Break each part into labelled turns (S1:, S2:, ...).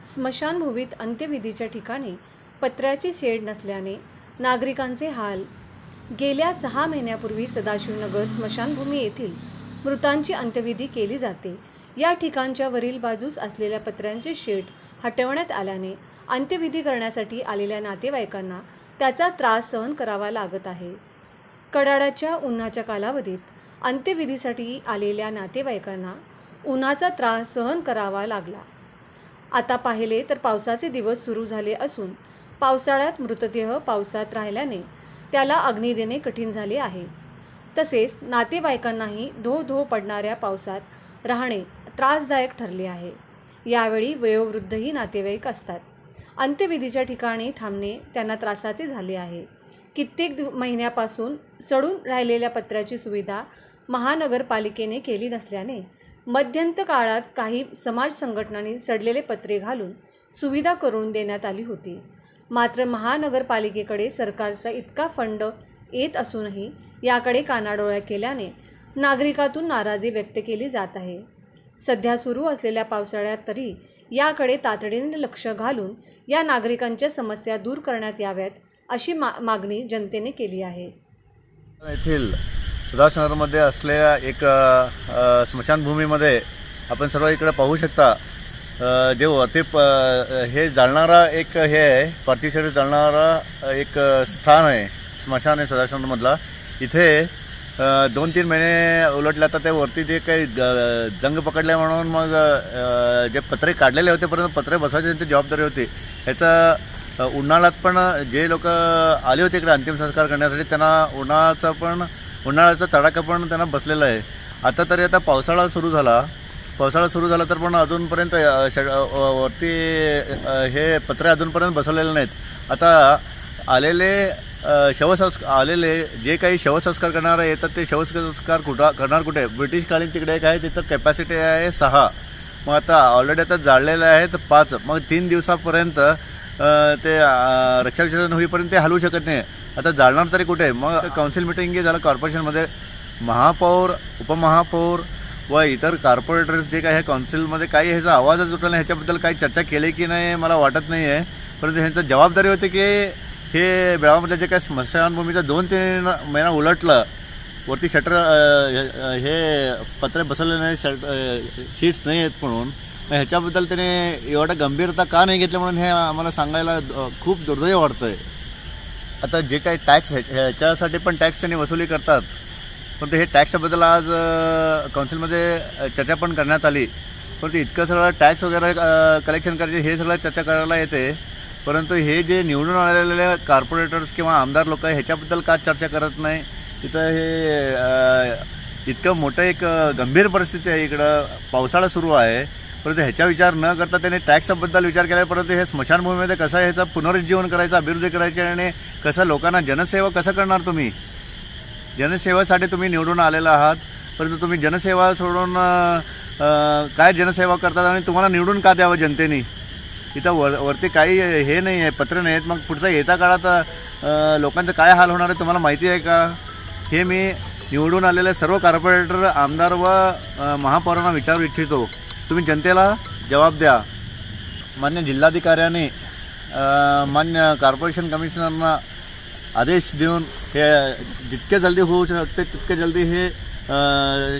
S1: स्मशानभूमीत अंत्यविधीच्या ठिकाणी पत्र्याची शेड नसल्याने नागरिकांचे हाल। गेल्या 6 महिन्यापूर्वी सदाशिवनगर स्मशानभूमी येथील मृतांची अंत्यविधी केली जाते। या ठिकाणच्या वरील बाजूस असलेल्या पत्र्यांचे शेड हटवण्यात आल्याने अंत्यविधी करण्यासाठी आलेल्या नातेवाईकांना त्याचा त्रास सहन करावा लागत आहे। कडाड्याच्या उन्हाच्या कालावधीत अंत्यविधीसाठी आलेल्या नातेवाईकांना उन्हाचा त्रास सहन करावा लागला। आता पाहिले तर पावसाचे दिवस सुरू झाले असून पावसाळ्यात मृतदेह पावसात राहिल्याने त्याला अग्नी देणे कठीण झाले आहे। तसेच नातेवाईकांनाही धो पडणाऱ्या पावसात राहणे त्रासदायक ठरले आहे। यावेळी वयोवृद्धही नातेवाईक असतात। अंत्यविधीच्या ठिकाणी थांबणे त्यांना त्रासाचे झाले आहे। कित्येक महिन्यापासून सडून राहिलेल्या पत्र्याची सुविधा महानगरपालिकेने केली नसल्याने मध्यंतर काळात काही समाज संघटनांनी सडलेले पत्रे घालून सुविधा करून देण्यात आली होती। मात्र महानगरपालिकेकडे सरकारचा इतका फंड येत असूनही याकडे कानाडोळा केल्याने नागरिकातून नाराजी व्यक्त केली जात आहे। सध्या सुरू असलेल्या पावसाळ्यात तरी याकडे तातडीने लक्ष घालून या नागरिकांच्या समस्या दूर करण्यात याव्यात अशी मागणी जनतेने केली आहे।
S2: येथील सदाशिवनगरमध्ये असलेल्या एक स्मशानभूमीमध्ये आपण सर्व इकडे पाहू शकता। जे वरती हे जाळणारा एक हे आहे, पार्थिव शरीर जाळणारा एक स्थान आहे, स्मशान आहे सदाशिवनगरमधला। इथे 2-3 महिने उलटले आता ते वरती जे काही जंग पकडले म्हणून मग जे पत्रे काढलेले होते परंतु पत्रे बसवायची त्यांची जबाबदारी होती। ह्याचा उन्हाळ्यात पण जे लोक आले होते इकडे अंतिम संस्कार करण्यासाठी त्यांना उन्हाळ्याचा तडाखा पण त्यांना बसलेला आहे। आता पावसाळा सुरू झाला तर पण अजूनपर्यंत वरती हे पत्रे अजूनपर्यंत बसवलेले नाहीत। आता आलेले जे काही शवसंस्कार करणारे येतात ते शवसंस्कार करणार कुठे? ब्रिटिश कालीन तिकडे एक आहे, तिथं कॅपॅसिटी आहे 6, मग आता ऑलरेडी आता जाळलेले आहेत 5, मग 3 दिवसापर्यंत ते रक्षाविसर्जन होईपर्यंत ते हलवू शकत नाही। आता जाळणार तरी कुठे? मग काउन्सिल मिटिंग झालं कॉर्पोरेशनमध्ये, महापौर, उपमहापौर व इतर कॉर्पोरेटर्स जे काही काउन्सिलमध्ये काही ह्याचा आवाजच उठला नाही, ह्याच्याबद्दल काही चर्चा केली की नाही मला वाटत नाही आहे। परंतु ह्यांचं जबाबदारी होती की हे बेळगावमधलं जे काही स्मशानभूमीचं 2-3 महिना उलटलं, वरती शटर हे पत्रे बसवलेले नाही, शीट्स नाही आहेत म्हणून, मग ह्याच्याबद्दल त्याने एवढं गंभीरता का नाही घेतलं म्हणून हे आम्हाला सांगायला खूप दुर्दैव वाटतं आहे। आता जे काही टॅक्स ह्याच्यासाठी पण टॅक्स त्यांनी वसुली करतात, परंतु हे टॅक्सबद्दल आज काउन्सिलमध्ये चर्चा पण करण्यात आली। परंतु इतकं सगळं टॅक्स वगैरे कलेक्शन करायचे हे सगळं चर्चा करायला येते, परंतु हे जे निवडून आलेले कॉर्पोरेटर्स किंवा आमदार लोक ह्याच्याबद्दल का चर्चा करत नाही? इथं हे इतकं मोठं एक गंभीर परिस्थिती आहे, इकडं पावसाळा सुरू आहे, परंतु ह्याचा विचार न करता त्याने टॅक्सबद्दल विचार केला। परंतु हे स्मशानभूमीमध्ये कसं ह्याचं पुनरुज्जीवन करायचं, अभिवृद्धी करायची आणि कसं लोकांना जनसेवा कसं करणार? तुम्ही जनसेवेसाठी तुम्ही निवडून आलेला आहात, परंतु तुम्ही जनसेवा सोडून काय जनसेवा करतात आणि तुम्हाला निवडून का द्यावं जनतेने? इथं वरती काही हे नाही आहे, पत्र नाही आहेत, मग पुढचा येत्या काळात लोकांचं काय हाल होणार आहे तुम्हाला माहिती आहे का? हे मी निवडून आलेले सर्व कॉर्पोरेटर, आमदार व महापौरांना विचारू इच्छितो, तुम्ही जनतेला जबाब द्या। मान्य जिल्हाधिकाऱ्यांनी मान्य कॉर्पोरेशन कमिशनरना आदेश देऊन हे जितके जल्दी होऊ शकते तितके जल्दी हे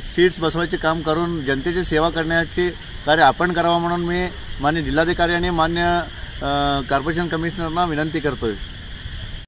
S2: शीट्स बसवायचे काम करून जनतेची सेवा करण्याची कार्य आपण करावं म्हणून मी मान्य जिल्हाधिकारी आणि मान्य कॉर्पोरेशन कमिशनरना विनंती करतोय।